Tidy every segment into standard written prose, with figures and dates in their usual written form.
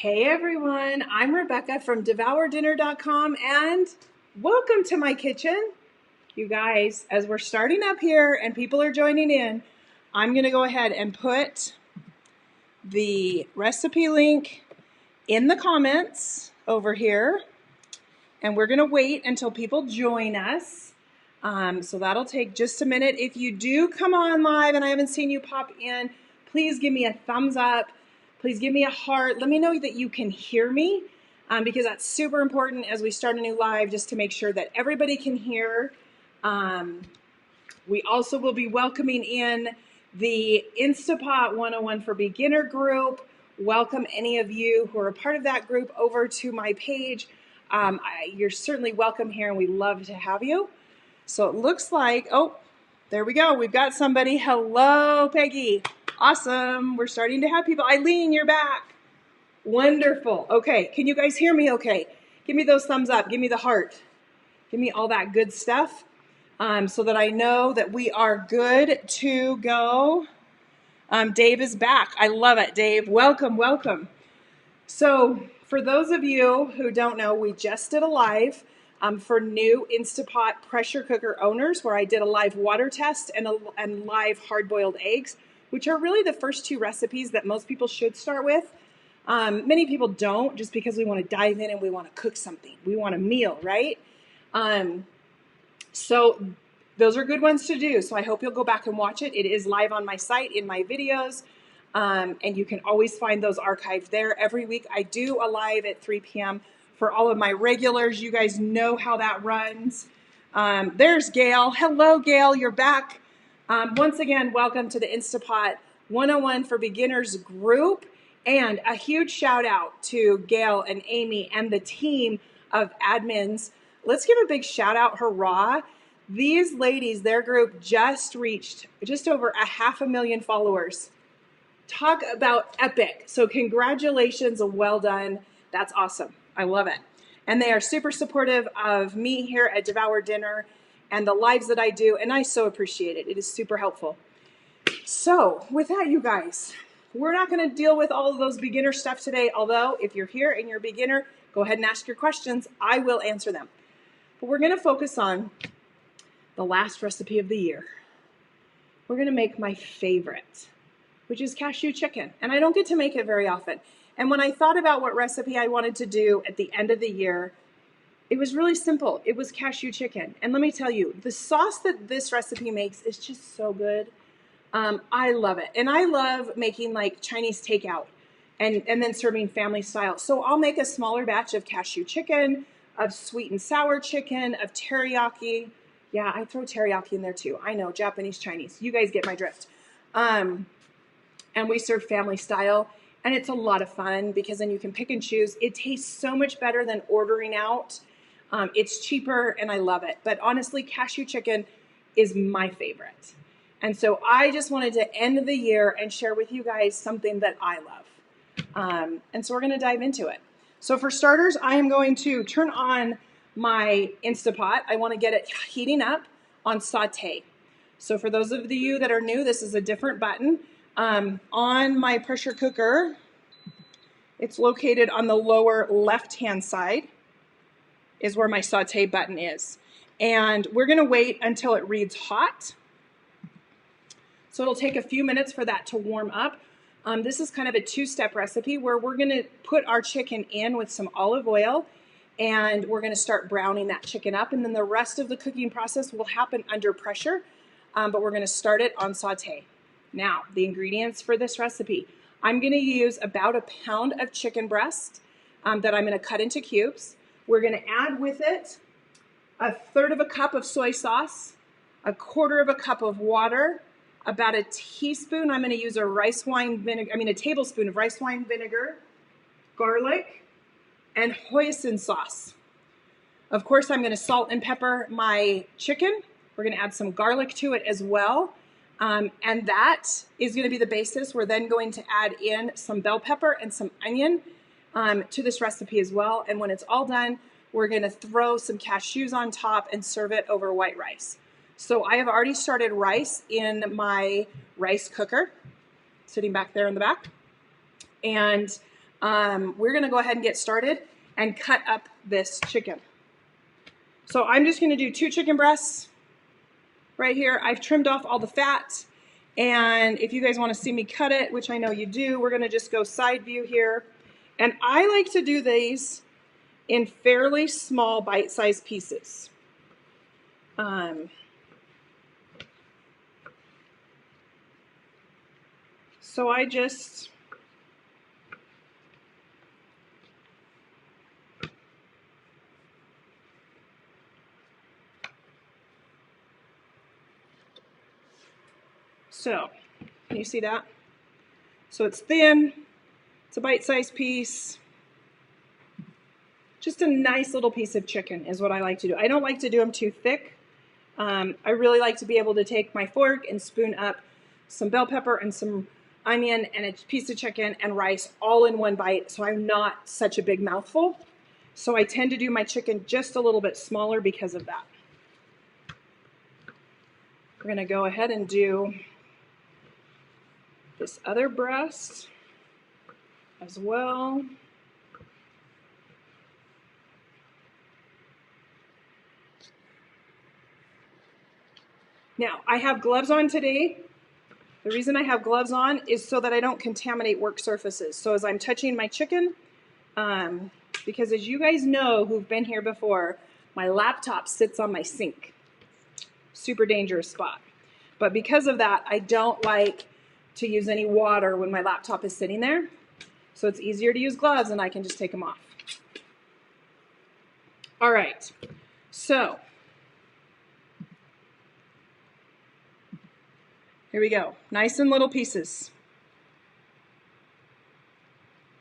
Hey everyone, I'm Rebecca from DevourDinner.com and welcome to my kitchen. You guys, as we're starting up here and people are joining in, I'm going to go ahead and put the recipe link in the comments over here, and we're going to wait until people join us. So that'll take just a minute. If you do come on live and I haven't seen you pop in, please give me a thumbs up. Please give me a heart. Let me know that you can hear me because that's super important as we start a new live, just to make sure that everybody can hear. We also will be welcoming in the Instapot 101 for Beginner group. Welcome any of you who are a part of that group over to my page. You're certainly welcome here, and we love to have you. So it looks like, oh, there we go. We've got somebody. Hello, Peggy. Awesome. We're starting to have people. Eileen, you're back. Wonderful. Okay. Can you guys hear me okay? Give me those thumbs up. Give me the heart. Give me all that good stuff so that I know that we are good to go. Dave is back. I love it, Dave. Welcome, welcome. So for those of you who don't know, we just did a live for new Instapot pressure cooker owners where I did a live water test and live hard-boiled eggs, which are really the first two recipes that most people should start with. Many people don't, just because we want to dive in and we want to cook something. We want a meal, right? So those are good ones to do. So I hope you'll go back and watch it. It is live on my site in my videos. And you can always find those archived there. Every week I do a live at 3 p.m. for all of my regulars. You guys know how that runs. There's Gail. Hello, Gail. You're back. Once again, welcome to the Instapot 101 for Beginners group. And a huge shout out to Gail and Amy and the team of admins. Let's give a big shout out, hurrah. These ladies, their group just reached just over 500,000 followers. Talk about epic. So congratulations, well done. That's awesome. I love it. And they are super supportive of me here at Devour Dinner and the lives that I do, and I so appreciate it. It is super helpful. So with that, you guys, we're not going to deal with all of those beginner stuff today, although if you're here and you're a beginner, go ahead and ask your questions. I will answer them. But we're going to focus on the last recipe of the year. We're going to make my favorite, which is cashew chicken. And I don't get to make it very often. And when I thought about what recipe I wanted to do at the end of the year, it was really simple. It was cashew chicken. And let me tell you, the sauce that this recipe makes is just so good. I love it. And I love making like Chinese takeout and then serving family style. So I'll make a smaller batch of cashew chicken, of sweet and sour chicken, of teriyaki. Yeah, I throw teriyaki in there too. I know, Japanese, Chinese. You guys get my drift. And we serve family style. And it's a lot of fun because then you can pick and choose. It tastes so much better than ordering out. It's cheaper and I love it. But honestly, cashew chicken is my favorite. And so I just wanted to end the year and share with you guys something that I love. And so we're going to dive into it. So for starters, I am going to turn on my Instapot. I want to get it heating up on saute. So for those of you that are new, this is a different button. On my pressure cooker, it's located on the lower left-hand side is where my saute button is. And we're going to wait until it reads hot. So it'll take a few minutes for that to warm up. This is kind of a two-step recipe where we're going to put our chicken in with some olive oil and we're going to start browning that chicken up. And then the rest of the cooking process will happen under pressure, but we're going to start it on saute. Now, the ingredients for this recipe. I'm going to use about a pound of chicken breast that I'm going to cut into cubes. We're going to add with it 1/3 cup of soy sauce, 1/4 cup of water, about a teaspoon. I'm going to use a tablespoon of rice wine vinegar, garlic, and hoisin sauce. Of course, I'm going to salt and pepper my chicken. We're going to add some garlic to it as well. And that is going to be the basis. We're then going to add in some bell pepper and some onion to this recipe as well. And when it's all done, we're going to throw some cashews on top and serve it over white rice. So I have already started rice in my rice cooker, sitting back there in the back. And we're gonna go ahead and get started and cut up this chicken. So I'm just gonna do 2 chicken breasts right here. I've trimmed off all the fat, and if you guys wanna see me cut it, which I know you do, we're gonna just go side view here. And I like to do these in fairly small bite-sized pieces. So I just can you see that? So it's thin, it's a bite-sized piece. Just a nice little piece of chicken is what I like to do. I don't like to do them too thick. I really like to be able to take my fork and spoon up some bell pepper and some onion and a piece of chicken and rice all in one bite, so I'm not such a big mouthful. So I tend to do my chicken just a little bit smaller because of that. We're gonna go ahead and do this other breast as well. Now, I have gloves on today. The reason I have gloves on is so that I don't contaminate work surfaces. So as I'm touching my chicken, because as you guys know who've been here before, my laptop sits on my sink. Super dangerous spot. But because of that, I don't like to use any water when my laptop is sitting there. So it's easier to use gloves and I can just take them off. All right, so here we go. Nice and little pieces.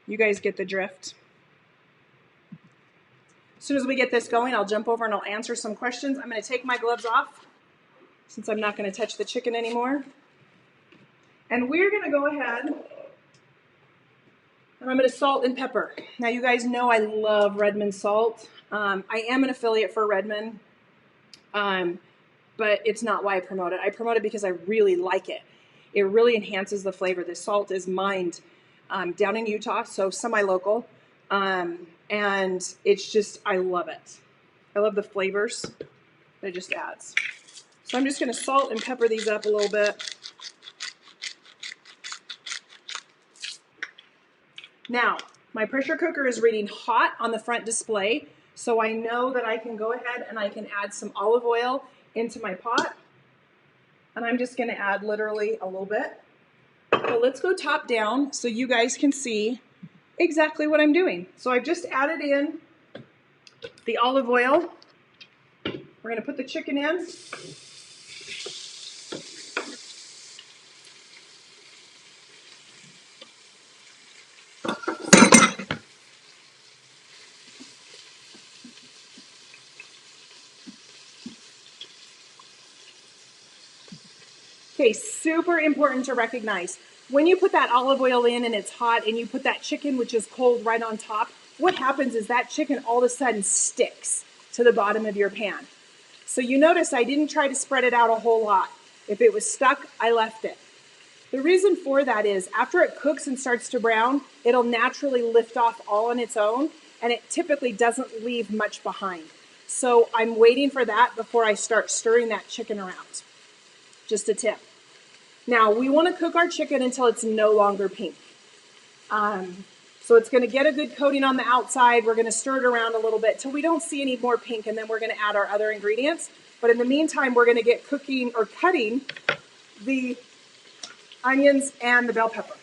You guys get the drift. As soon as we get this going, I'll jump over and I'll answer some questions. I'm going to take my gloves off since I'm not going to touch the chicken anymore. And we're going to go ahead and I'm going to salt and pepper. Now you guys know I love Redmond salt. I am an affiliate for Redmond. But it's not why I promote it. I promote it because I really like it. It really enhances the flavor. This salt is mined down in Utah, so semi-local. And it's just, I love it. I love the flavors that it just adds. So I'm just gonna salt and pepper these up a little bit. Now, my pressure cooker is reading hot on the front display, so I know that I can go ahead and I can add some olive oil into my pot, and I'm just going to add literally a little bit. So let's go top down so you guys can see exactly what I'm doing. So I've just added in the olive oil. We're going to put the chicken in. Okay, super important to recognize. When you put that olive oil in and it's hot and you put that chicken, which is cold, right on top, what happens is that chicken all of a sudden sticks to the bottom of your pan. So you notice I didn't try to spread it out a whole lot. If it was stuck, I left it. The reason for that is after it cooks and starts to brown, it'll naturally lift off all on its own, and it typically doesn't leave much behind. So I'm waiting for that before I start stirring that chicken around. Just a tip. Now, we want to cook our chicken until it's no longer pink. So it's going to get a good coating on the outside. We're going to stir it around a little bit till we don't see any more pink, and then we're going to add our other ingredients. But in the meantime, we're going to get cooking or cutting the onions and the bell pepper.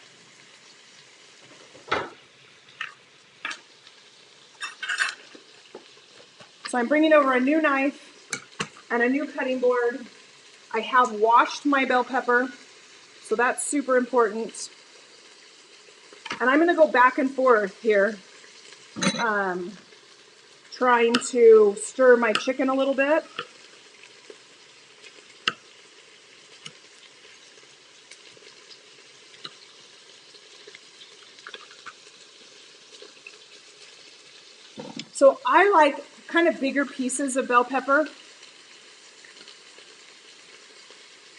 So I'm bringing over a new knife and a new cutting board. I have washed my bell pepper, so that's super important. And I'm going to go back and forth here, trying to stir my chicken a little bit. So I like kind of bigger pieces of bell pepper.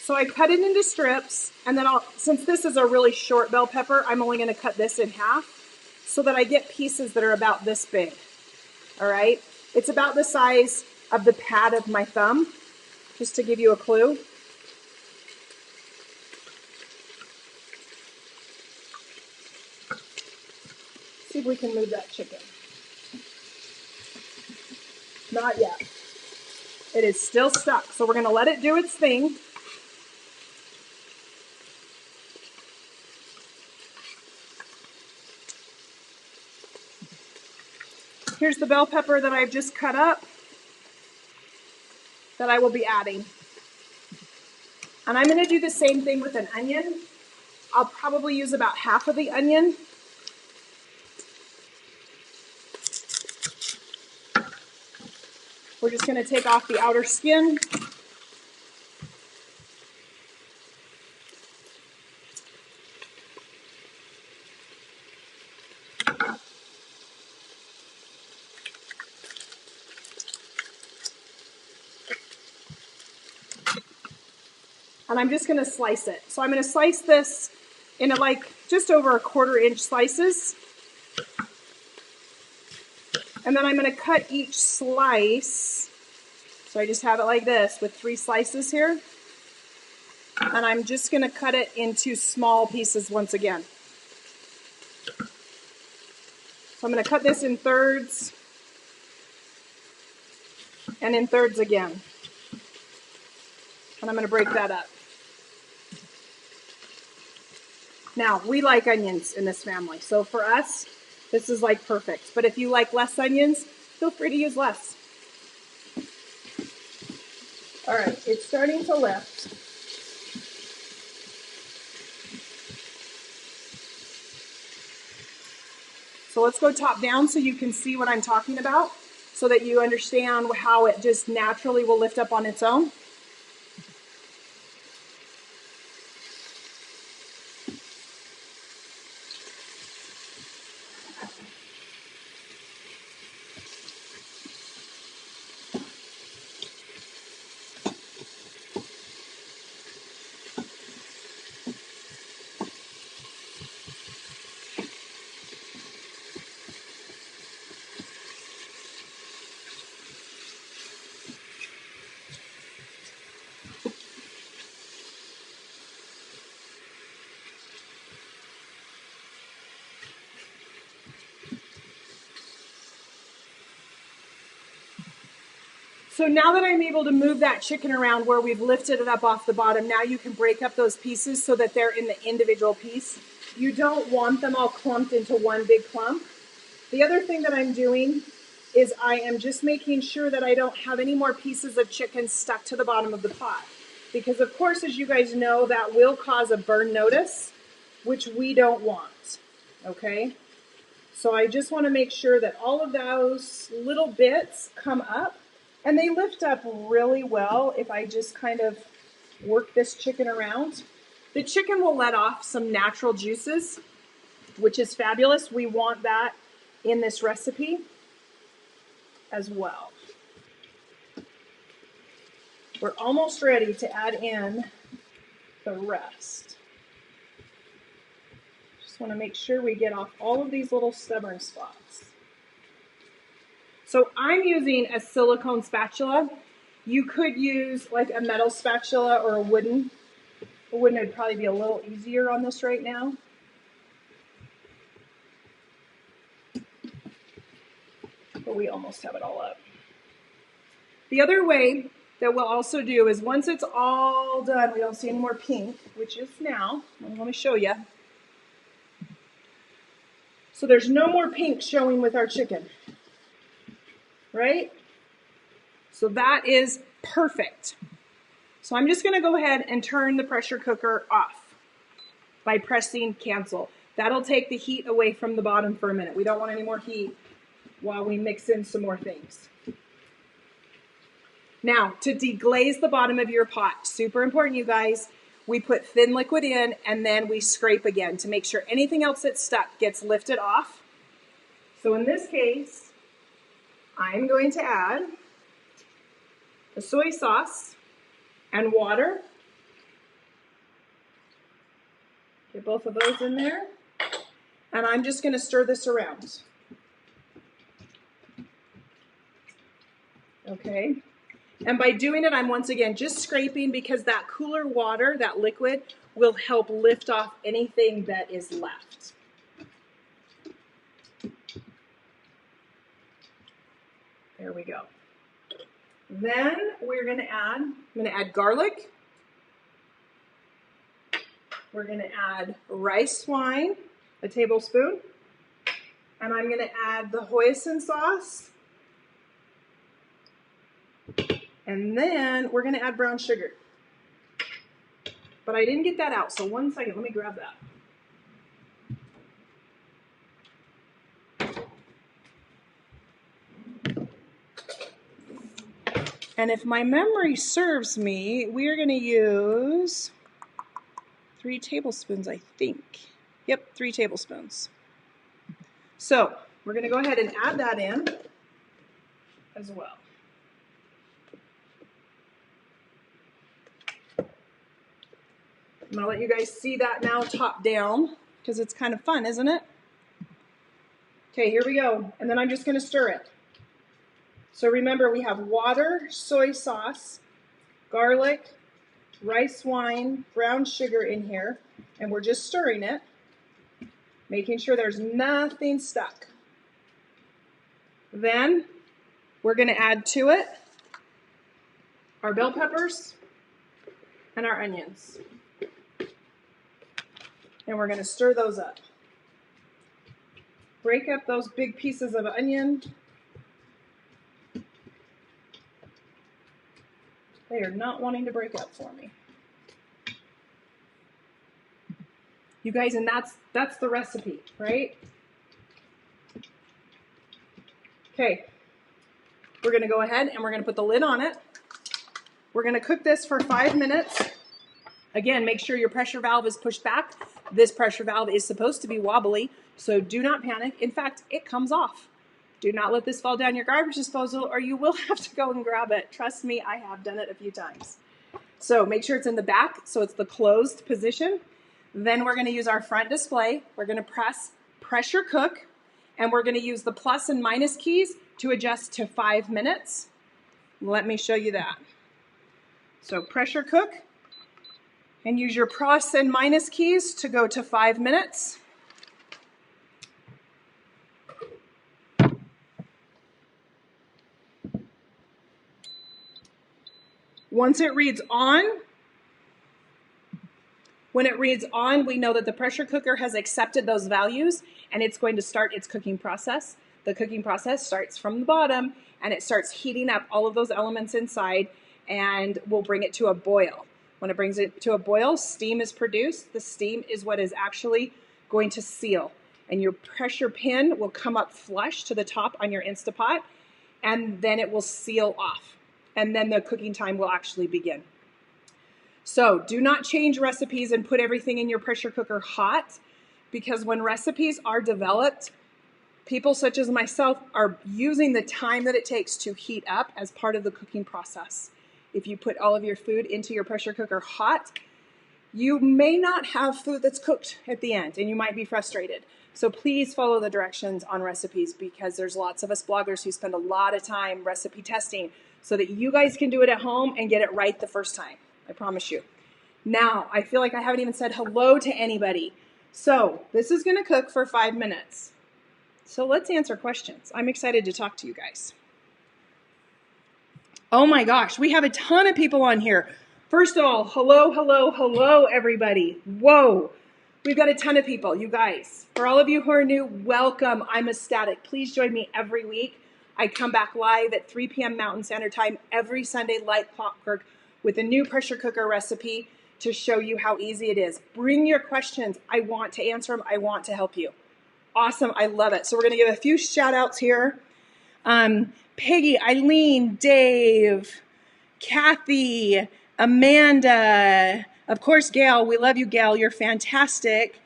So I cut it into strips, and then since this is a really short bell pepper, I'm only going to cut this in half. so that I get pieces that are about this big. All right, it's about the size of the pad of my thumb, just to give you a clue. See if we can move that chicken. Not yet. It is still stuck, so we're going to let it do its thing. Here's the bell pepper that I've just cut up that I will be adding. And I'm going to do the same thing with an onion. I'll probably use about half of the onion. We're just going to take off the outer skin. And I'm just going to slice it. So I'm going to slice this into like just over 1/4 inch slices. And then I'm going to cut each slice. So I just have it like this with 3 slices here. And I'm just going to cut it into small pieces once again. So I'm going to cut this in thirds and in thirds again. And I'm going to break that up. Now, we like onions in this family, so for us, this is like perfect. But if you like less onions, feel free to use less. All right, it's starting to lift. So let's go top down so you can see what I'm talking about, so that you understand how it just naturally will lift up on its own. So now that I'm able to move that chicken around where we've lifted it up off the bottom, now you can break up those pieces so that they're in the individual piece. You don't want them all clumped into one big clump. The other thing that I'm doing is I am just making sure that I don't have any more pieces of chicken stuck to the bottom of the pot. Because of course, as you guys know, that will cause a burn notice, which we don't want, okay? So I just want to make sure that all of those little bits come up. And they lift up really well if I just kind of work this chicken around. The chicken will let off some natural juices, which is fabulous. We want that in this recipe as well. We're almost ready to add in the rest. Just want to make sure we get off all of these little stubborn spots. So I'm using a silicone spatula. You could use like a metal spatula or a wooden. A wooden would probably be a little easier on this right now. But we almost have it all up. The other way that we'll also do is once it's all done, we don't see any more pink, which is now. Let me show you. So there's no more pink showing with our chicken. Right? So that is perfect. So I'm just going to go ahead and turn the pressure cooker off by pressing cancel. That'll take the heat away from the bottom for a minute. We don't want any more heat while we mix in some more things. Now, to deglaze the bottom of your pot, super important, you guys, we put thin liquid in and then we scrape again to make sure anything else that's stuck gets lifted off. So in this case, I'm going to add the soy sauce and water. Get both of those in there. And I'm just going to stir this around. Okay. And by doing it, I'm once again just scraping because that cooler water, that liquid, will help lift off anything that is left. There we go. Then we're going to add garlic. We're going to add rice wine, a tablespoon. And I'm going to add the hoisin sauce. And then we're going to add brown sugar. But I didn't get that out, so one second, let me grab that. And if my memory serves me, we are going to use 3 tablespoons, I think. Yep, 3 tablespoons. So we're going to go ahead and add that in as well. I'm going to let you guys see that now top down because it's kind of fun, isn't it? Okay, here we go. And then I'm just going to stir it. So remember, we have water, soy sauce, garlic, rice wine, brown sugar in here, and we're just stirring it, making sure there's nothing stuck. Then we're going to add to it our bell peppers and our onions. And we're going to stir those up. Break up those big pieces of onion. They are not wanting to break up for me. You guys, and that's the recipe, right? Okay, we're going to go ahead and we're going to put the lid on it. We're going to cook this for 5 minutes. Again, make sure your pressure valve is pushed back. This pressure valve is supposed to be wobbly, so do not panic. In fact, it comes off. Do not let this fall down your garbage disposal or you will have to go and grab it. Trust me, I have done it a few times. So make sure it's in the back, so it's the closed position. Then we're going to use our front display. We're going to press pressure cook, and we're going to use the plus and minus keys to adjust to 5 minutes. Let me show you that. So pressure cook, and use your plus and minus keys to go to 5 minutes. Once it reads on, when it reads on, we know that the pressure cooker has accepted those values and it's going to start its cooking process. The cooking process starts from the bottom and it starts heating up all of those elements inside and will bring it to a boil. When it brings it to a boil, steam is produced. The steam is what is actually going to seal. And your pressure pin will come up flush to the top on your Instapot and then it will seal off. And then the cooking time will actually begin. So do not change recipes and put everything in your pressure cooker hot, because when recipes are developed, people such as myself are using the time that it takes to heat up as part of the cooking process. If you put all of your food into your pressure cooker hot, you may not have food that's cooked at the end and you might be frustrated. So please follow the directions on recipes, because there's lots of us bloggers who spend a lot of time recipe testing so that you guys can do it at home and get it right the first time. I promise you. Now, I feel like I haven't even said hello to anybody. So this is going to cook for 5 minutes. So let's answer questions. I'm excited to talk to you guys. Oh my gosh, we have a ton of people on here. First of all, hello, hello, hello, everybody. Whoa, we've got a ton of people, you guys. For all of you who are new, welcome. I'm ecstatic. Please join me every week. I come back live at 3 p.m. Mountain Standard Time every Sunday like clockwork with a new pressure cooker recipe to show you how easy it is. Bring your questions. I want to answer them. I want to help you. Awesome. I love it. So we're going to give a few shout outs here. Peggy, Eileen, Dave, Kathy, Amanda, of course, Gail. We love you, Gail. You're fantastic.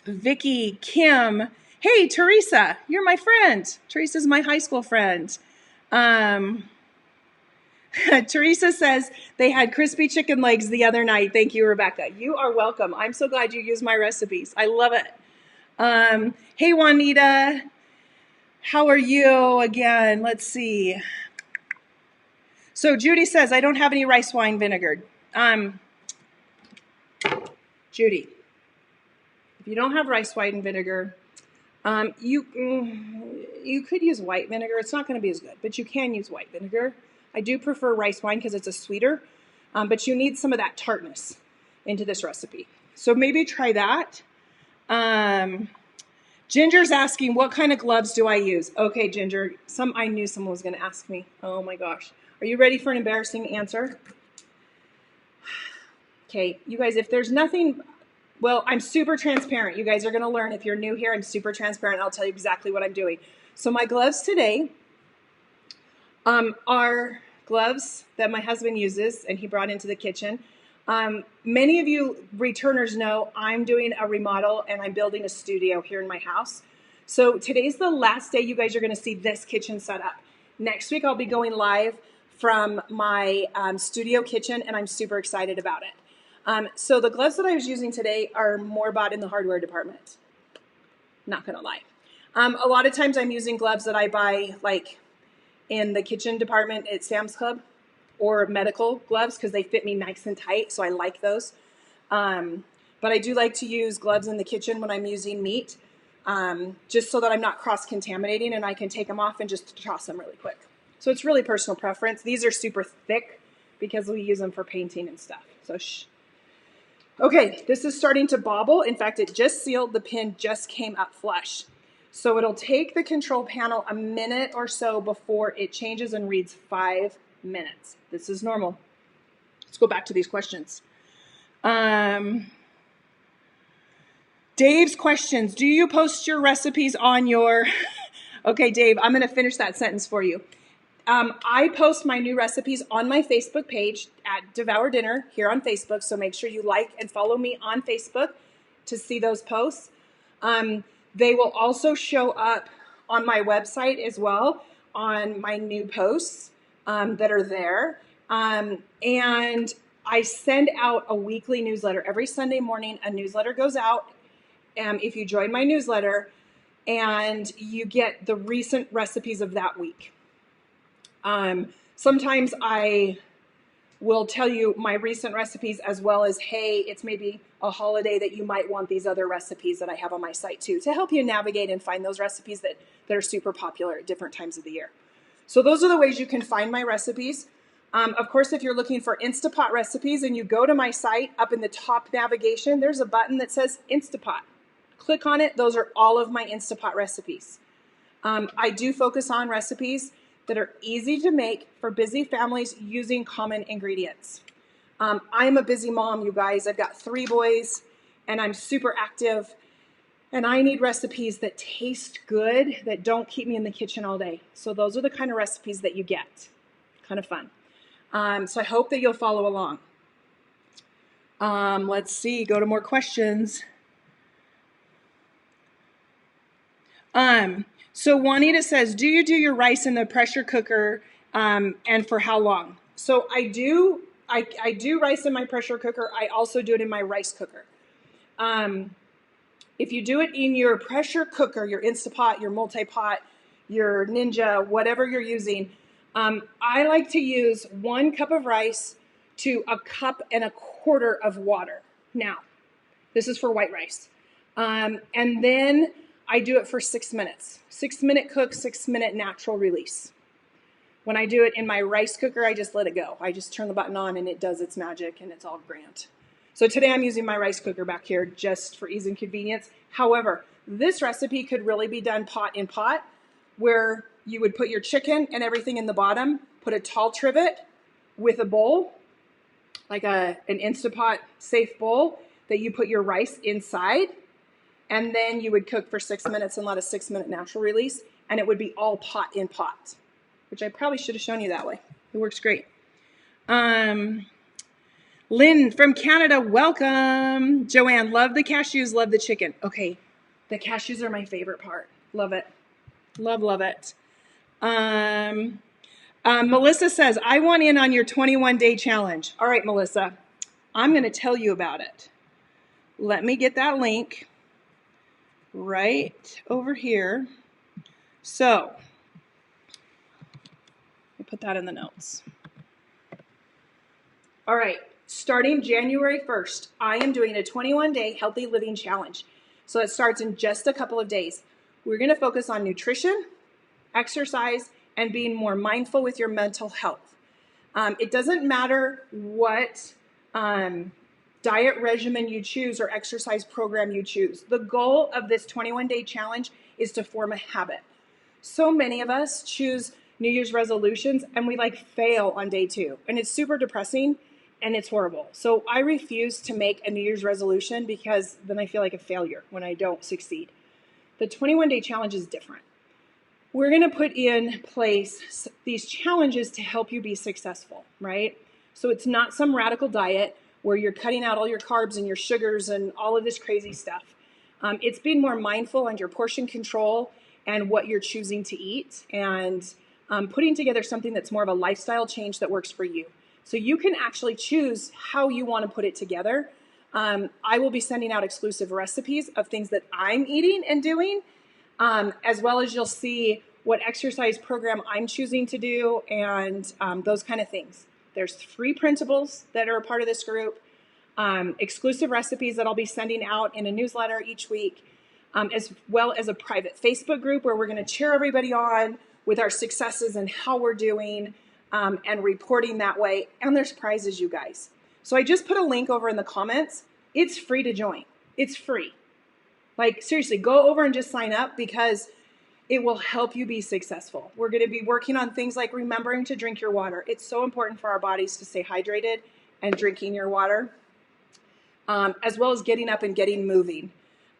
Vicky, Kim. Hey, Teresa, you're my friend. Teresa's my high school friend. Teresa says they had crispy chicken legs the other night. Thank you, Rebecca. You are welcome. I'm so glad you use my recipes. I love it. Hey, Juanita. How are you again? Let's see. So Judy says, I don't have any rice wine vinegar. Judy, if you don't have rice wine vinegar, you could use white vinegar. It's not going to be as good, but you can use white vinegar. I do prefer rice wine because it's a sweeter, but you need some of that tartness into this recipe. So maybe try that. Ginger's asking, what kind of gloves do I use? Okay, Ginger, I knew someone was going to ask me. Oh my gosh. Are you ready for an embarrassing answer? Okay, you guys, if there's nothing, well, I'm super transparent. You guys are going to learn. If you're new here, I'm super transparent. I'll tell you exactly what I'm doing. So my gloves today are gloves that my husband uses and he brought into the kitchen. Many of you returners know I'm doing a remodel and I'm building a studio here in my house. So today's the last day you guys are going to see this kitchen set up. Next week I'll be going live from my studio kitchen and I'm super excited about it. So the gloves that I was using today are more bought in the hardware department. Not gonna lie. A lot of times I'm using gloves that I buy like in the kitchen department at Sam's Club or medical gloves because they fit me nice and tight, so I like those. But I do like to use gloves in the kitchen when I'm using meat, just so that I'm not cross-contaminating and I can take them off and just toss them really quick. So it's really personal preference. These are super thick because we use them for painting and stuff. So Okay, this is starting to bobble. In fact, it just sealed. The pin just came up flush. So it'll take the control panel a minute or so before it changes and reads 5 minutes. This is normal. Let's go back to these questions. Dave's questions. Do you post your recipes on your... Okay, Dave, I'm going to finish that sentence for you. I post my new recipes on my Facebook page at Devour Dinner here on Facebook. So make sure you like and follow me on Facebook to see those posts. They will also show up on my website as well on my new posts that are there. And I send out a weekly newsletter. Every Sunday morning, a newsletter goes out. If you join my newsletter, and you get the recent recipes of that week. Sometimes I will tell you my recent recipes as well as, hey, it's maybe a holiday that you might want these other recipes that I have on my site too, to help you navigate and find those recipes that are super popular at different times of the year. So those are the ways you can find my recipes. Of course, if you're looking for Instapot recipes and you go to my site, up in the top navigation, there's a button that says Instapot. Click on it. Those are all of my Instapot recipes. I do focus on recipes that are easy to make for busy families using common ingredients. I'm a busy mom, you guys. I've got 3 boys and I'm super active and I need recipes that taste good, that don't keep me in the kitchen all day. So those are the kind of recipes that you get. Kind of fun. So I hope that you'll follow along. Let's see, go to more questions. So Juanita says, do you do your rice in the pressure cooker, and for how long? So I do rice in my pressure cooker. I also do it in my rice cooker. If you do it in your pressure cooker, your Instapot, your multi-pot, your Ninja, whatever you're using, I like to use 1 cup of rice to 1.25 cups of water. Now, this is for white rice. And then I do it for 6 minutes. 6-minute cook, 6-minute natural release. When I do it in my rice cooker, I just let it go. I just turn the button on and it does its magic and it's all grand. So today I'm using my rice cooker back here just for ease and convenience. However, this recipe could really be done pot in pot, where you would put your chicken and everything in the bottom, put a tall trivet with a bowl, like an Instapot safe bowl that you put your rice inside. And then you would cook for 6 minutes and let a 6-minute natural release. And it would be all pot in pot, which I probably should have shown you that way. It works great. Lynn from Canada, welcome. Joanne, love the cashews, love the chicken. Okay, the cashews are my favorite part. Love it. Love, love it. Melissa says, I want in on your 21-day challenge. All right, Melissa, I'm going to tell you about it. Let me get that link right over here. So, let me put that in the notes. All right, starting January 1st, I am doing a 21-day healthy living challenge. So it starts in just a couple of days. We're going to focus on nutrition, exercise, and being more mindful with your mental health. It doesn't matter what diet regimen you choose or exercise program you choose. The goal of this 21-day challenge is to form a habit. So many of us choose New Year's resolutions and we fail on day 2. And it's super depressing and it's horrible. So I refuse to make a New Year's resolution because then I feel like a failure when I don't succeed. The 21-day challenge is different. We're going to put in place these challenges to help you be successful, right? So it's not some radical diet where you're cutting out all your carbs and your sugars and all of this crazy stuff. It's being more mindful on your portion control and what you're choosing to eat, and putting together something that's more of a lifestyle change that works for you. So you can actually choose how you want to put it together. I will be sending out exclusive recipes of things that I'm eating and doing, as well as you'll see what exercise program I'm choosing to do and those kind of things. There's free printables that are a part of this group, exclusive recipes that I'll be sending out in a newsletter each week, as well as a private Facebook group where we're going to cheer everybody on with our successes and how we're doing, and reporting that way. And there's prizes, you guys. So I just put a link over in the comments. It's free to join. It's free. Seriously, go over and just sign up because it will help you be successful. We're going to be working on things like remembering to drink your water. It's so important for our bodies to stay hydrated and drinking your water, as well as getting up and getting moving.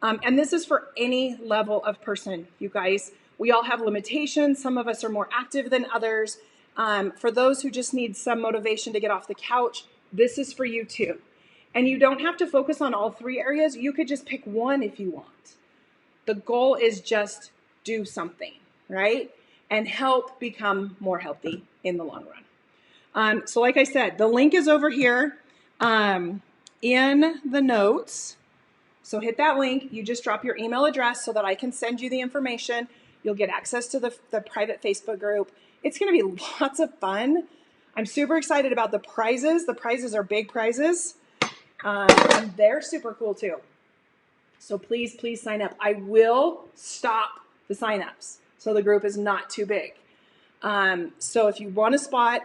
And this is for any level of person, you guys. We all have limitations. Some of us are more active than others. For those who just need some motivation to get off the couch, this is for you too. And you don't have to focus on all 3 areas. You could just pick one if you want. The goal is just do something, right? And help become more healthy in the long run. So like I said, the link is over here in the notes. So hit that link. You just drop your email address so that I can send you the information. You'll get access to the private Facebook group. It's going to be lots of fun. I'm super excited about the prizes. The prizes are big prizes. And they're super cool too. So please, please sign up. I will stop the signups so the group is not too big. So if you want a spot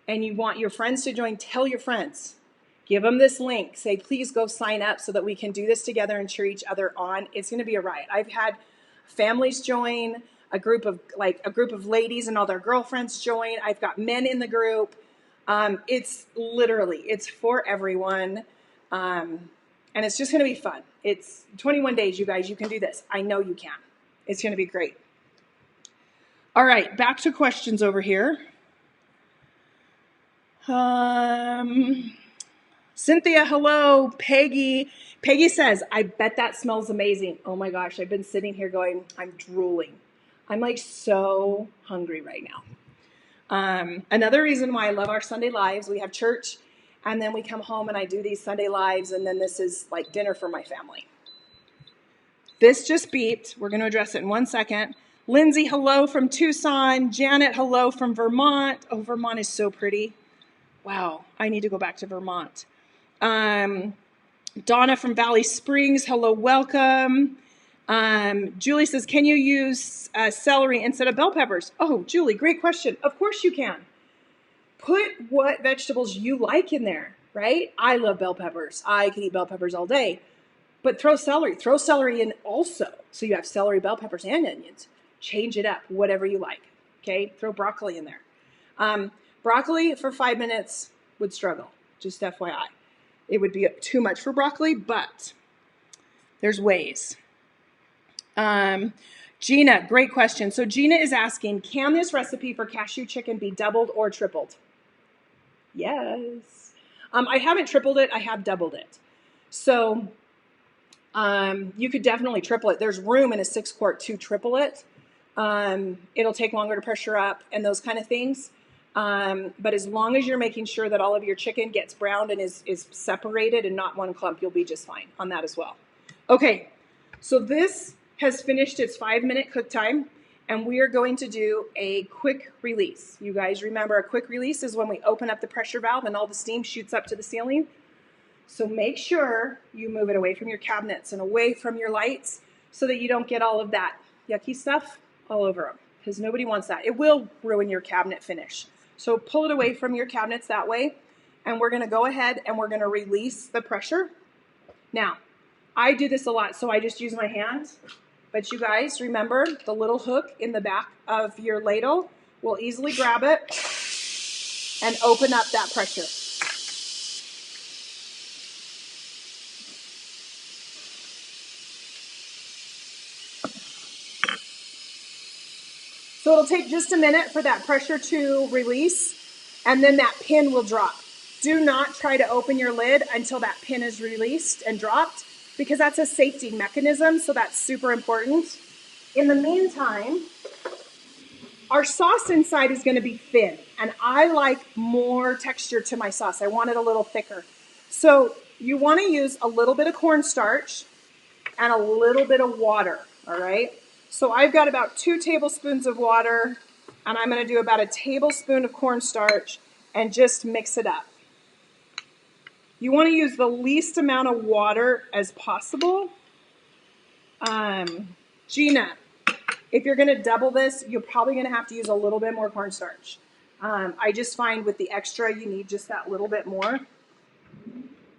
and you want your friends to join, tell your friends. Give them this link. Say, please go sign up so that we can do this together and cheer each other on. It's going to be a riot. I've had families join, a group of ladies and all their girlfriends join. I've got men in the group. It's for everyone. And it's just going to be fun. It's 21 days, you guys. You can do this. I know you can. It's going to be great. All right, back to questions over here. Cynthia, hello. Peggy says, I bet that smells amazing. Oh my gosh, I've been sitting here going, I'm drooling. I'm so hungry right now. Another reason why I love our Sunday lives, we have church, and then we come home and I do these Sunday lives, and then this is like dinner for my family. This just beeped. We're going to address it in 1 second. Lindsay, hello from Tucson. Janet, hello from Vermont. Oh, Vermont is so pretty. Wow, I need to go back to Vermont. Donna from Valley Springs, hello, welcome. Julie says, can you use celery instead of bell peppers? Oh, Julie, great question. Of course you can. Put what vegetables you like in there, right? I love bell peppers. I can eat bell peppers all day. But throw celery. Throw celery in also. So you have celery, bell peppers, and onions. Change it up, whatever you like. Okay? Throw broccoli in there. Broccoli for 5 minutes would struggle. Just FYI. It would be too much for broccoli, but there's ways. Gina, great question. So Gina is asking, can this recipe for cashew chicken be doubled or tripled? Yes. I haven't tripled it. I have doubled it. So you could definitely triple it. There's room in a 6-quart to triple it. It'll take longer to pressure up and those kind of things. But as long as you're making sure that all of your chicken gets browned and is separated and not one clump, you'll be just fine on that as well. Okay, so this has finished its 5-minute cook time, and we are going to do a quick release. You guys remember a quick release is when we open up the pressure valve and all the steam shoots up to the ceiling. So make sure you move it away from your cabinets and away from your lights so that you don't get all of that yucky stuff all over them, because nobody wants that. It will ruin your cabinet finish. So pull it away from your cabinets that way, and we're going to go ahead and we're going to release the pressure. Now, I do this a lot, so I just use my hand. But you guys, remember, the little hook in the back of your ladle will easily grab it and open up that pressure. So it'll take just a minute for that pressure to release, and then that pin will drop. Do not try to open your lid until that pin is released and dropped, because that's a safety mechanism, so that's super important. In the meantime, our sauce inside is going to be thin, and I like more texture to my sauce. I want it a little thicker. So you want to use a little bit of cornstarch and a little bit of water, all right? So I've got about 2 tablespoons of water, and I'm going to do about a tablespoon of cornstarch and just mix it up. You want to use the least amount of water as possible. Gina, if you're going to double this, you're probably going to have to use a little bit more cornstarch. I just find with the extra, you need just that little bit more.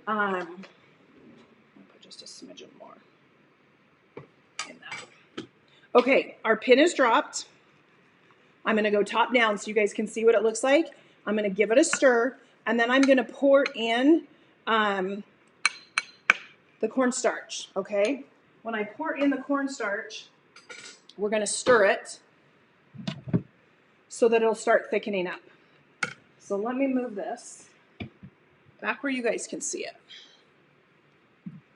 I'll put just a smidgen more in that. Okay, our pin is dropped. I'm going to go top down so you guys can see what it looks like. I'm going to give it a stir, and then I'm going to pour in the cornstarch, okay? When I pour in the cornstarch, we're going to stir it so that it'll start thickening up. So let me move this back where you guys can see it.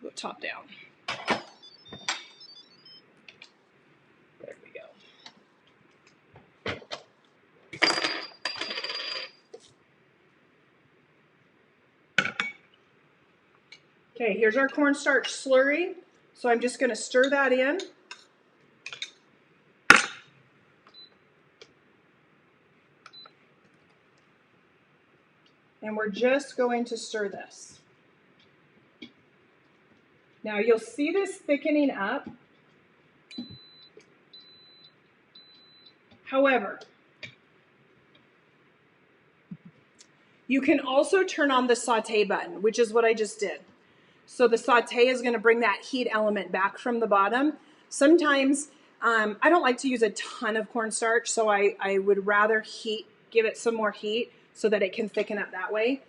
Go top down. There we go. Okay, here's our cornstarch slurry. So I'm just going to stir that in. And we're just going to stir this. Now you'll see this thickening up. However, you can also turn on the saute button, which is what I just did. So the saute is going to bring that heat element back from the bottom. Sometimes I don't like to use a ton of cornstarch, so I would rather give it some more heat so that it can thicken up that way,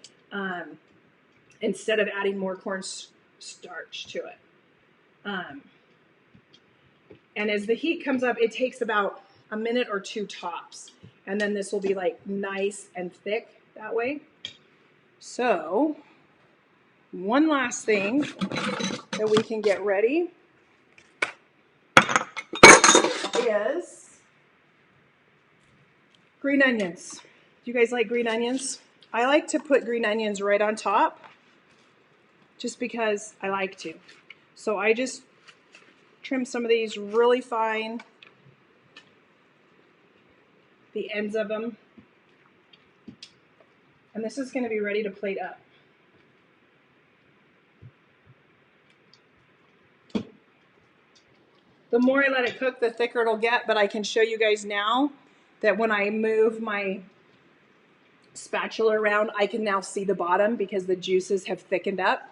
instead of adding more cornstarch to it. And as the heat comes up, it takes about a minute or 2 tops. And then this will be like nice and thick that way. So one last thing that we can get ready is green onions. Do you guys like green onions? I like to put green onions right on top just because I like to. So I just trim some of these really fine, the ends of them. And this is going to be ready to plate up. The more I let it cook, the thicker it'll get, but I can show you guys now that when I move my spatula around, I can now see the bottom because the juices have thickened up.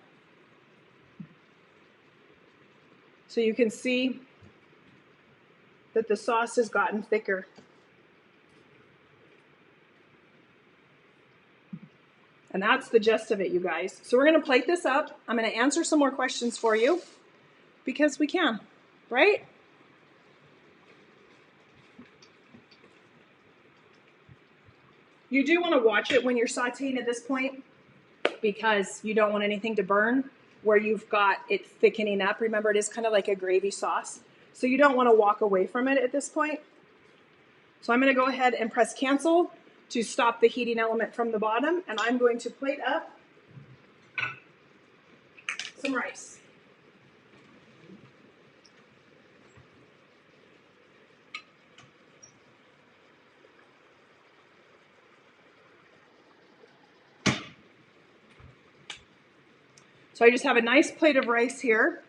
So you can see that the sauce has gotten thicker. And that's the gist of it, you guys. So we're going to plate this up. I'm going to answer some more questions for you because we can, right? You do want to watch it when you're sauteing at this point because you don't want anything to burn where you've got it thickening up. Remember, it is kind of like a gravy sauce. So you don't want to walk away from it at this point. So I'm going to go ahead and press cancel. to stop the heating element from the bottom. And I'm going to plate up some rice. So I just have a nice plate of rice here.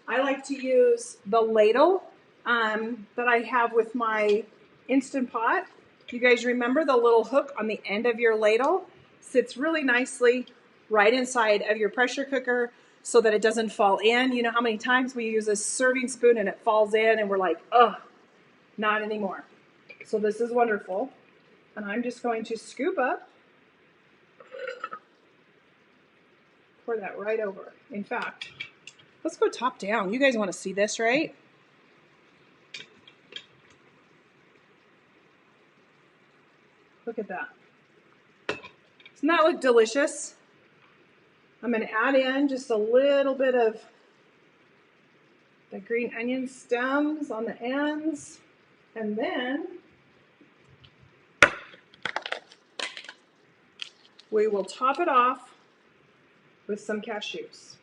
I like to use the ladle that I have with my Instant Pot. You guys remember the little hook on the end of your ladle? Sits really nicely right inside of your pressure cooker so that it doesn't fall in. You know how many times we use a serving spoon and it falls in and we're like, ugh, not anymore. So this is wonderful. And I'm just going to scoop up, pour that right over. In fact, let's go top down. You guys want to see this, right? Look at that. Doesn't that look delicious? I'm going to add in just a little bit of the green onion stems on the ends. And then we will top it off with some cashews.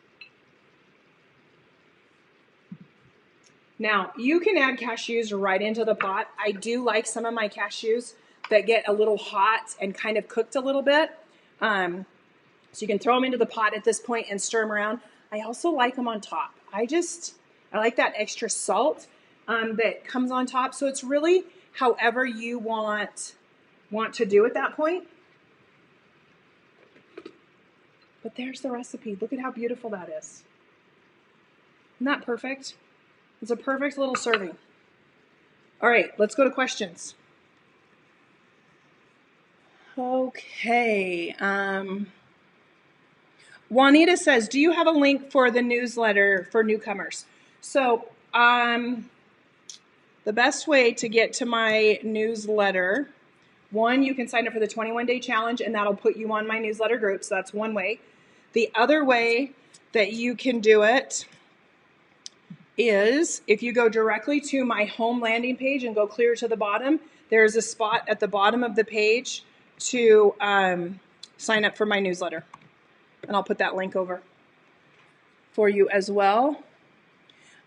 Now, you can add cashews right into the pot. I do like some of my cashews that get a little hot and kind of cooked a little bit. So you can throw them into the pot at this point and stir them around. I also like them on top. I like that extra salt that comes on top. So it's really however you want to do at that point. But there's the recipe. Look at how beautiful that is. Isn't that perfect? It's a perfect little serving. All right, let's go to questions. Okay. Juanita says, do you have a link for the newsletter for newcomers? So the best way to get to my newsletter, one, you can sign up for the 21-day challenge, and that'll put you on my newsletter group. So that's one way. The other way that you can do it is if you go directly to my home landing page and go clear to the bottom, there's a spot at the bottom of the page to sign up for my newsletter. And I'll put that link over for you as well.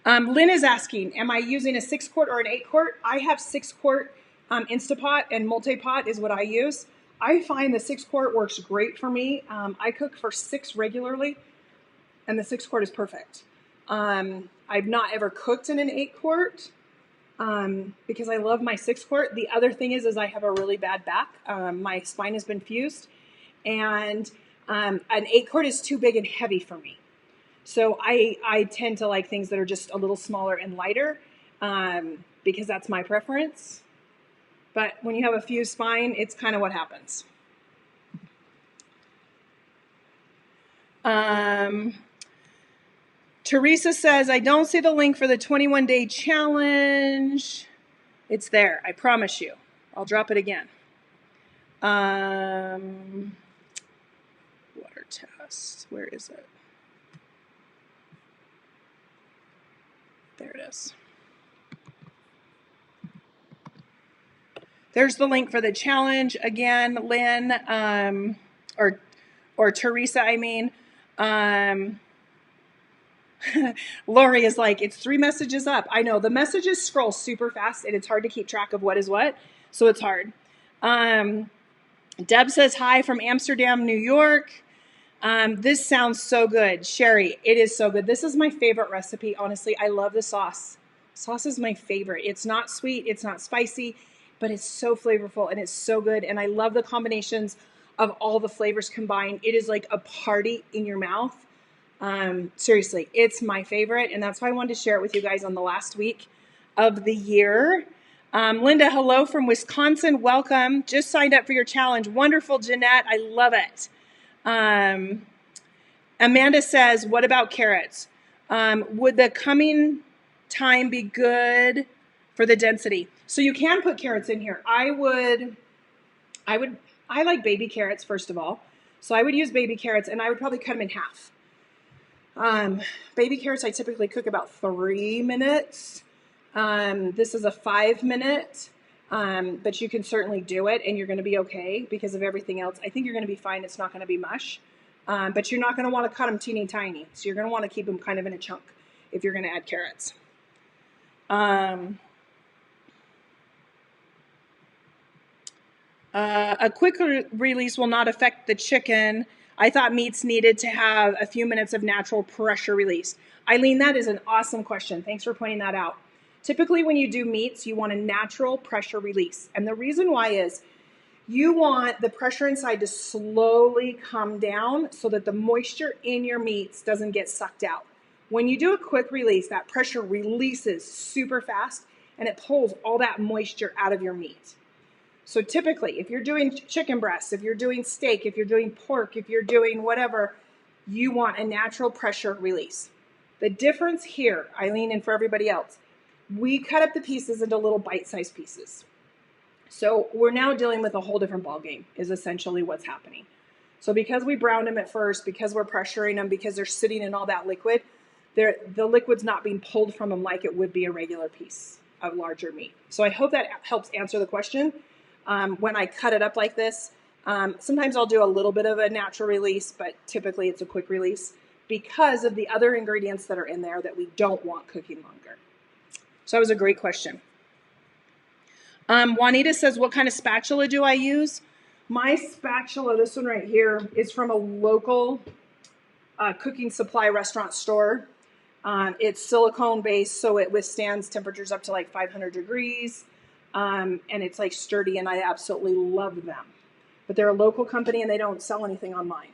Lynn is asking, am I using a 6-quart or an 8-quart? I have 6-quart Instapot, and multi-pot is what I use. I find the 6-quart works great for me. I cook for 6 regularly, and the 6-quart is perfect. I've not ever cooked in an 8-quart because I love my 6-quart. The other thing is I have a really bad back. My spine has been fused, and an 8-quart is too big and heavy for me. So I tend to like things that are just a little smaller and lighter because that's my preference. But when you have a fused spine, it's kind of what happens. Teresa says, I don't see the link for the 21-day challenge. It's there, I promise you. I'll drop it again. Water test, where is it? There it is. There's the link for the challenge again, Lynn, or Teresa, I mean. Lori is like, it's 3 messages up. I know, the messages scroll super fast and it's hard to keep track of what is what, so it's hard. Deb says, hi from Amsterdam, New York. This sounds so good. Sherry, it is so good. This is my favorite recipe, honestly. I love the sauce. Sauce is my favorite. It's not sweet, it's not spicy, but it's so flavorful and it's so good. And I love the combinations of all the flavors combined. It is like a party in your mouth. Seriously, it's my favorite. And that's why I wanted to share it with you guys on the last week of the year. Linda, hello from Wisconsin. Welcome. Just signed up for your challenge. Wonderful, Jeanette. I love it. Amanda says, what about carrots? Would the coming time be good for the density? So you can put carrots in here. I like baby carrots, first of all. So I would use baby carrots, and I would probably cut them in half. Baby carrots, I typically cook about 3 minutes. This is a 5-minute. But you can certainly do it, and you're going to be okay because of everything else. I think you're going to be fine. It's not going to be mush, but you're not going to want to cut them teeny tiny. So you're going to want to keep them kind of in a chunk if you're going to add carrots. A quick release will not affect the chicken. I thought meats needed to have a few minutes of natural pressure release. Eileen, that is an awesome question. Thanks for pointing that out. Typically, when you do meats, you want a natural pressure release. And the reason why is you want the pressure inside to slowly come down so that the moisture in your meats doesn't get sucked out. When you do a quick release, that pressure releases super fast and it pulls all that moisture out of your meat. So typically, if you're doing chicken breasts, if you're doing steak, if you're doing pork, if you're doing whatever, you want a natural pressure release. The difference here, Eileen, and for everybody else, we cut up the pieces into little bite-sized pieces. So we're now dealing with a whole different ballgame is essentially what's happening. So because we browned them at first, because we're pressuring them, because they're sitting in all that liquid, the liquid's not being pulled from them like it would be a regular piece of larger meat. So I hope that helps answer the question. When I cut it up like this, sometimes I'll do a little bit of a natural release, but typically it's a quick release because of the other ingredients that are in there that we don't want cooking longer. So that was a great question. Juanita says, what kind of spatula do I use? My spatula, this one right here, is from a local cooking supply restaurant store. It's silicone based, so it withstands temperatures up to like 500 degrees. And it's like sturdy, and I absolutely love them. But they're a local company and they don't sell anything online.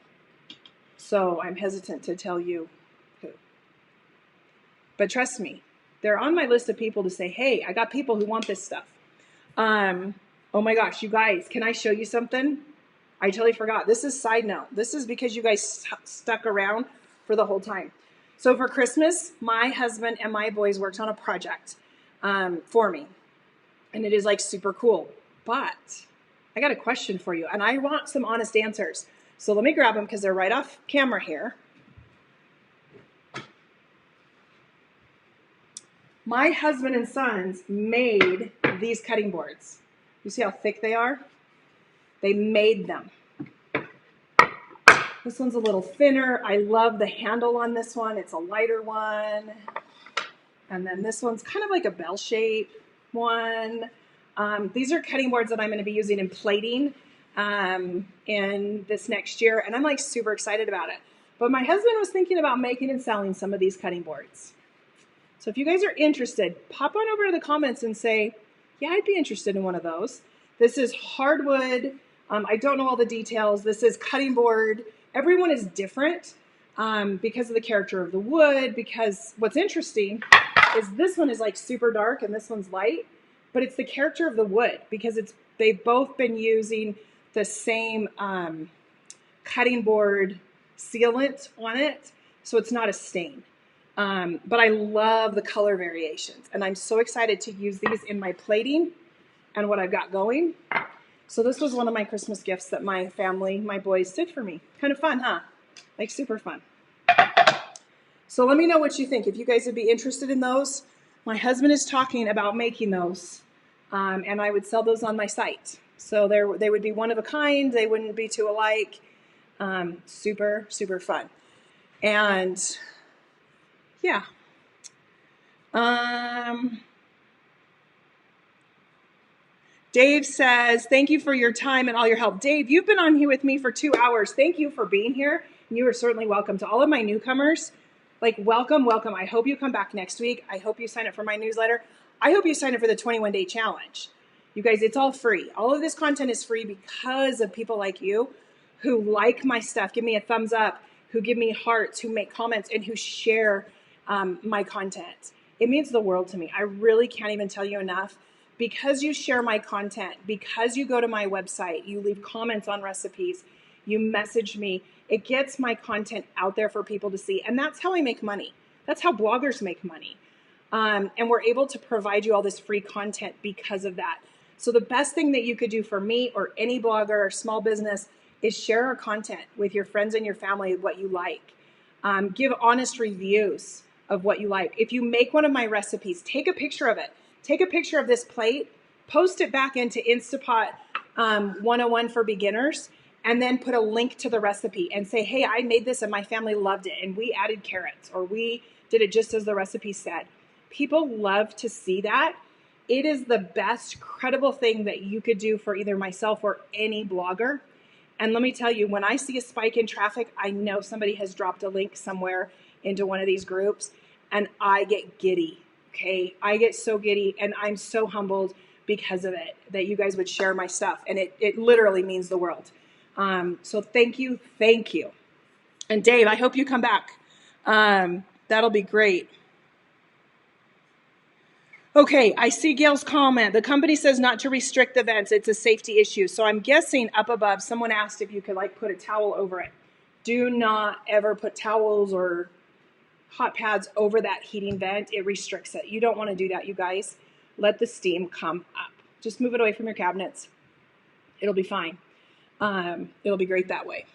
So I'm hesitant to tell you who. But trust me, they're on my list of people to say, hey, I got people who want this stuff. Oh my gosh, you guys, can I show you something? I totally forgot. This is side note. This is because you guys stuck around for the whole time. So for Christmas, my husband and my boys worked on a project for me. And it is like super cool. But I got a question for you, and I want some honest answers. So let me grab them because they're right off camera here. My husband and sons made these cutting boards. You see how thick they are? They made them. This one's a little thinner. I love the handle on this one. It's a lighter one. And then this one's kind of like a bell shape one. These are cutting boards that I'm going to be using in plating in this next year. And I'm like super excited about it. But my husband was thinking about making and selling some of these cutting boards. So if you guys are interested, pop on over to the comments and say, yeah, I'd be interested in one of those. This is hardwood. I don't know all the details. This is cutting board. Everyone is different because of the character of the wood. Because what's interesting is this one is like super dark and this one's light. But it's the character of the wood because they've both been using the same cutting board sealant on it. So it's not a stain. But I love the color variations, and I'm so excited to use these in my plating and what I've got going. So this was one of my Christmas gifts that my family, my boys did for me. Kind of fun, huh? Like super fun. So let me know what you think. If you guys would be interested in those, my husband is talking about making those, and I would sell those on my site. So they would be one of a kind. They wouldn't be two alike. Super, super fun. And yeah. Dave says, thank you for your time and all your help. Dave, you've been on here with me for 2 hours. Thank you for being here. You are certainly welcome. To all of my newcomers, like welcome, welcome. I hope you come back next week. I hope you sign up for my newsletter. I hope you sign up for the 21-day challenge. You guys, it's all free. All of this content is free because of people like you who like my stuff, give me a thumbs up, who give me hearts, who make comments, and who share my content. It means the world to me. I really can't even tell you enough. Because you share my content, because you go to my website, you leave comments on recipes, you message me, it gets my content out there for people to see. And that's how I make money. That's how bloggers make money. And we're able to provide you all this free content because of that. So the best thing that you could do for me or any blogger or small business is share our content with your friends and your family, what you like. Give honest reviews of what you like. If you make one of my recipes, take a picture of it. Take a picture of this plate, post it back into Instapot 101 for beginners, and then put a link to the recipe and say, hey, I made this and my family loved it, and we added carrots, or we did it just as the recipe said. People love to see that. It is the best credible thing that you could do for either myself or any blogger. And let me tell you, when I see a spike in traffic, I know somebody has dropped a link somewhere into one of these groups, and I get giddy, okay? I get so giddy, and I'm so humbled because of it, that you guys would share my stuff. And it literally means the world. So thank you. And Dave, I hope you come back. That'll be great. Okay, I see Gail's comment. The company says not to restrict events. It's a safety issue. So I'm guessing up above, someone asked if you could like put a towel over it. Do not ever put towels or hot pads over that heating vent. It restricts it. You don't want to do that, you guys. Let the steam come up. Just move it away from your cabinets. It'll be fine. It'll be great that way.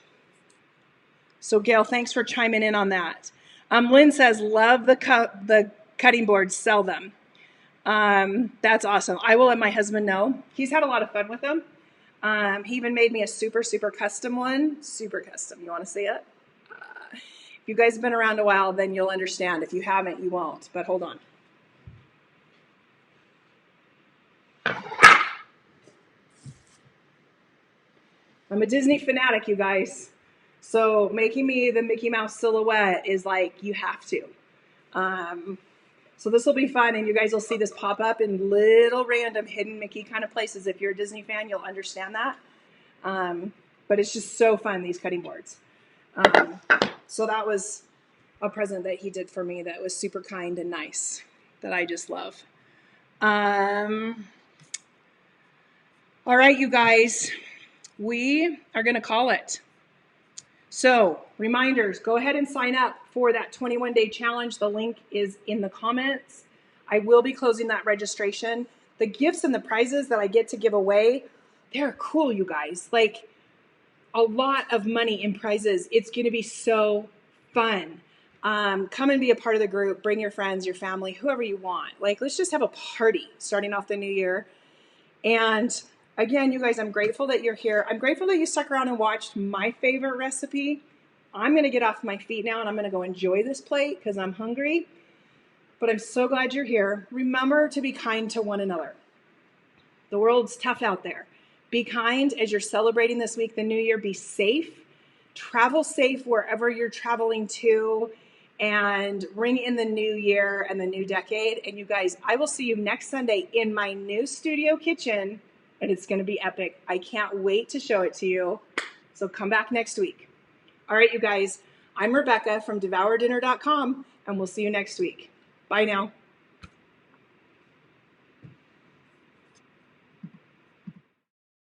So Gail, thanks for chiming in on that. Lynn says, love the cutting boards, sell them. That's awesome. I will let my husband know. He's had a lot of fun with them. He even made me a super custom one. Super custom. You want to see it? If you guys have been around a while, then you'll understand. If you haven't, you won't. But hold on. I'm a Disney fanatic, you guys. So making me the Mickey Mouse silhouette is like, you have to. So this will be fun, and you guys will see this pop up in little random hidden Mickey kind of places. If you're a Disney fan, you'll understand that. But it's just so fun, these cutting boards. So that was a present that he did for me that was super kind and nice, that I just love. All right, you guys, we are going to call it. So reminders, go ahead and sign up for that 21-day challenge. The link is in the comments. I will be closing that registration. The gifts and the prizes that I get to give away, they're cool, you guys. Like a lot of money in prizes. It's going to be so fun. Come and be a part of the group. Bring your friends, your family, whoever you want. Like, let's just have a party starting off the new year. And again, you guys, I'm grateful that you're here. I'm grateful that you stuck around and watched my favorite recipe. I'm going to get off my feet now, and I'm going to go enjoy this plate because I'm hungry. But I'm so glad you're here. Remember to be kind to one another. The world's tough out there. Be kind as you're celebrating this week, the new year. Be safe. Travel safe wherever you're traveling to. And ring in the new year and the new decade. And you guys, I will see you next Sunday in my new studio kitchen. And it's going to be epic. I can't wait to show it to you. So come back next week. All right, you guys. I'm Rebecca from DevourDinner.com, and we'll see you next week. Bye now.